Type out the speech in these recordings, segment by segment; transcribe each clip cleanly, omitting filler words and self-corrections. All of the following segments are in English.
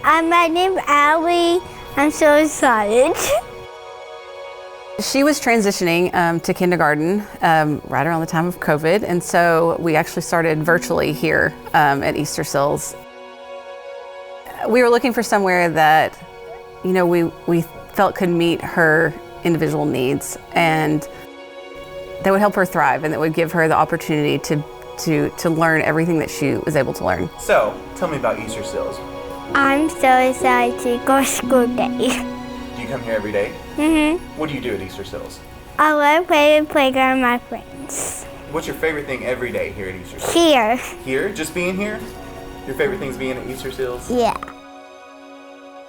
My name's Allie. I'm so excited. She was transitioning to kindergarten right around the time of COVID, and so we actually started virtually here at Easterseals. We were looking for somewhere that, you know, we felt could meet her individual needs and that would help her thrive and that would give her the opportunity to learn everything that she was able to learn. So, tell me about Easterseals. I'm so excited to go to school day. Do you come here every day? Mm-hmm. What do you do at Easterseals? I love playing playground with my friends. What's your favorite thing every day here at Easterseals? Here. Here? Just being here? Your favorite thing's being at Easterseals? Yeah.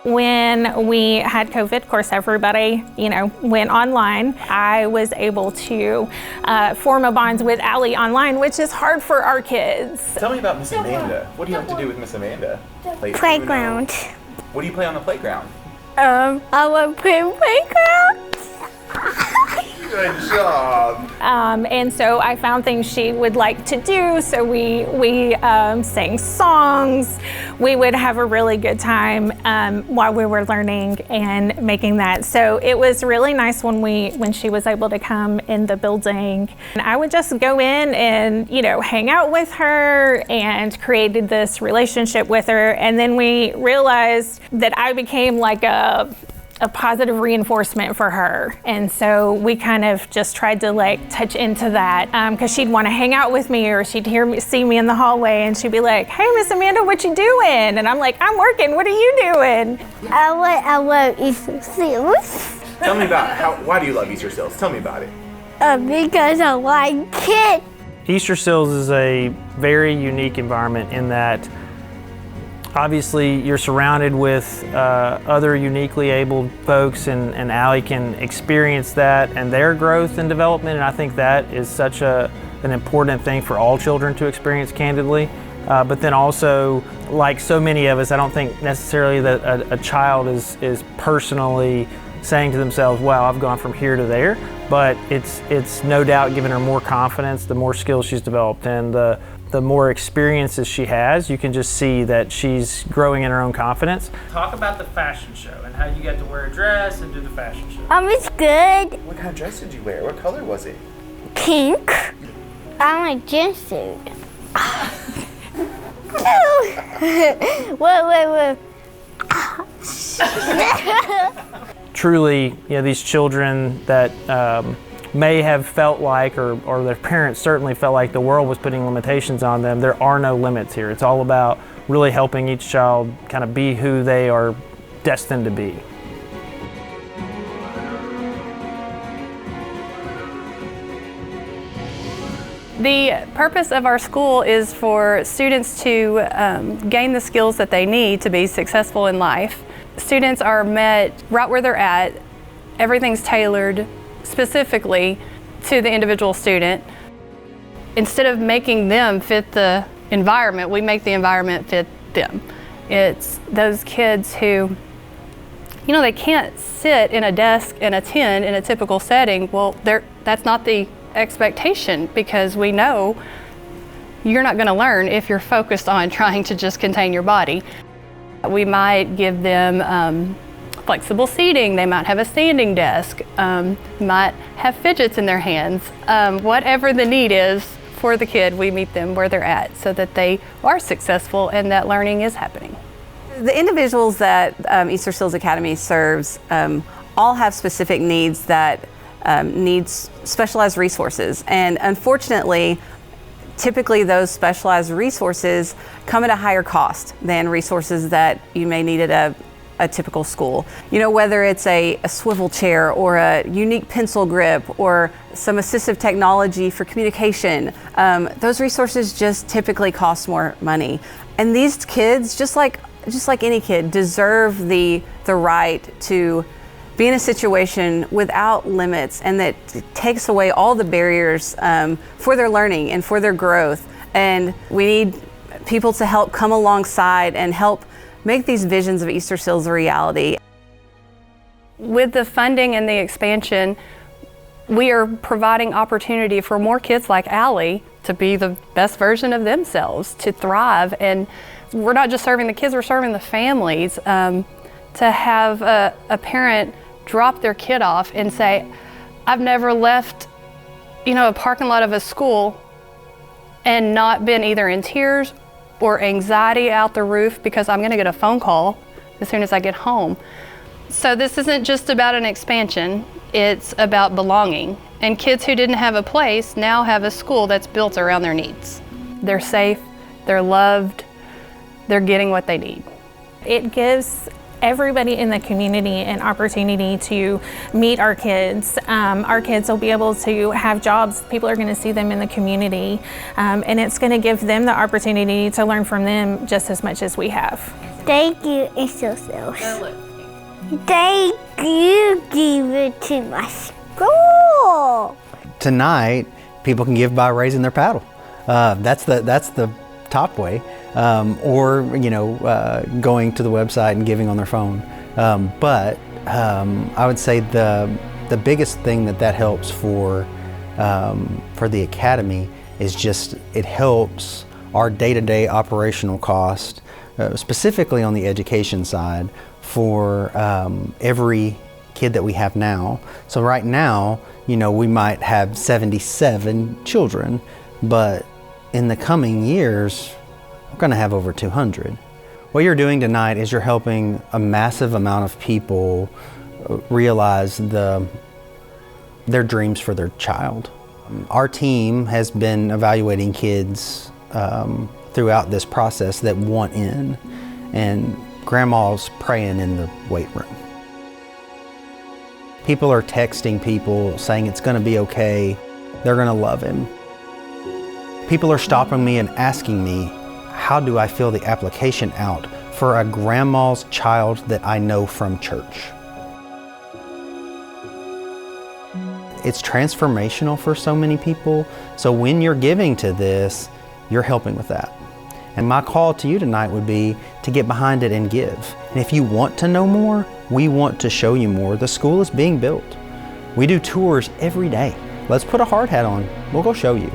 When we had COVID, of course, everybody, went online. I was able to form a bond with Allie online, which is hard for our kids. Tell me about Miss Amanda. What do you like to do with Miss Amanda? Playground. What do you play on the playground? I love playing playground. Good job. And so I found things she would like to do. So we sang songs. We would have a really good time while we were learning and making that. So it was really nice when she was able to come in the building. And I would just go in and hang out with her and created this relationship with her. And then we realized that I became like a positive reinforcement for her. And so we kind of just tried to touch into that because she'd want to hang out with me, or she'd see me in the hallway and she'd be like, "Hey, Miss Amanda, what you doing?" And I'm like, "I'm working, what are you doing?" I love Easterseals. Tell me about why do you love Easterseals? Tell me about it. Because I like kids. Easterseals is a very unique environment in that obviously you're surrounded with other uniquely abled folks, and Allie can experience that and their growth and development, and I think that is such an important thing for all children to experience candidly. But then also, like so many of us, I don't think necessarily that a child is personally saying to themselves, "Wow, I've gone from here to there," but it's no doubt given her more confidence, the more skills she's developed, and the more experiences she has. You can just see that she's growing in her own confidence. Talk about the fashion show and how you got to wear a dress and do the fashion show. It's good. What kind of dress did you wear? What color was it? Pink. I like jumpsuit. Wait. Truly, these children that may have felt like, or their parents certainly felt like the world was putting limitations on them, there are no limits here. It's all about really helping each child kind of be who they are destined to be. The purpose of our school is for students to gain the skills that they need to be successful in life. Students are met right where they're at. Everything's tailored specifically to the individual student. Instead of making them fit the environment, we make the environment fit them. It's those kids who, they can't sit in a desk and attend in a typical setting. Well, that's not the expectation, because we know you're not going to learn if you're focused on trying to just contain your body. We might give them flexible seating. They might have a standing desk, might have fidgets in their hands. Whatever the need is for the kid, we meet them where they're at so that they are successful and that learning is happening. The individuals that Easterseals Academy serves all have specific needs that needs specialized resources, and unfortunately, typically those specialized resources come at a higher cost than resources that you may need at a typical school. Whether it's a swivel chair or a unique pencil grip or some assistive technology for communication, those resources just typically cost more money. And these kids, just like any kid, deserve the right to be in a situation without limits, and that takes away all the barriers for their learning and for their growth. And we need people to help come alongside and help make these visions of Easterseals a reality. With the funding and the expansion, we are providing opportunity for more kids like Allie to be the best version of themselves, to thrive. And we're not just serving the kids, we're serving the families. To have a parent drop their kid off and say, I've never left, a parking lot of a school and not been either in tears or anxiety out the roof because I'm gonna get a phone call as soon as I get home. So this isn't just about an expansion, it's about belonging. And kids who didn't have a place now have a school that's built around their needs. They're safe, they're loved, they're getting what they need. It gives everybody in the community an opportunity to meet our kids. Our kids will be able to have jobs. People are going to see them in the community, and it's going to give them the opportunity to learn from them just as much as we have. Thank you, Easterseals. Thank you, give it to my school. Tonight, people can give by raising their paddle. That's the top way. Or going to the website and giving on their phone. But I would say the biggest thing that helps for the Academy is just it helps our day-to-day operational cost, specifically on the education side, for every kid that we have now. So right now, we might have 77 children, but in the coming years, we're going to have over 200. What you're doing tonight is you're helping a massive amount of people realize their dreams for their child. Our team has been evaluating kids throughout this process that want in, and grandma's praying in the weight room. People are texting people saying it's going to be okay, they're going to love him. People are stopping me and asking me, how do I fill the application out for a grandma's child that I know from church? It's transformational for so many people. So when you're giving to this, you're helping with that. And my call to you tonight would be to get behind it and give. And if you want to know more, we want to show you more. The school is being built. We do tours every day. Let's put a hard hat on. We'll go show you.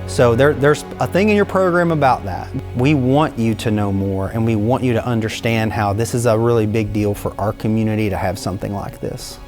So there's a thing in your program about that. We want you to know more, and we want you to understand how this is a really big deal for our community to have something like this.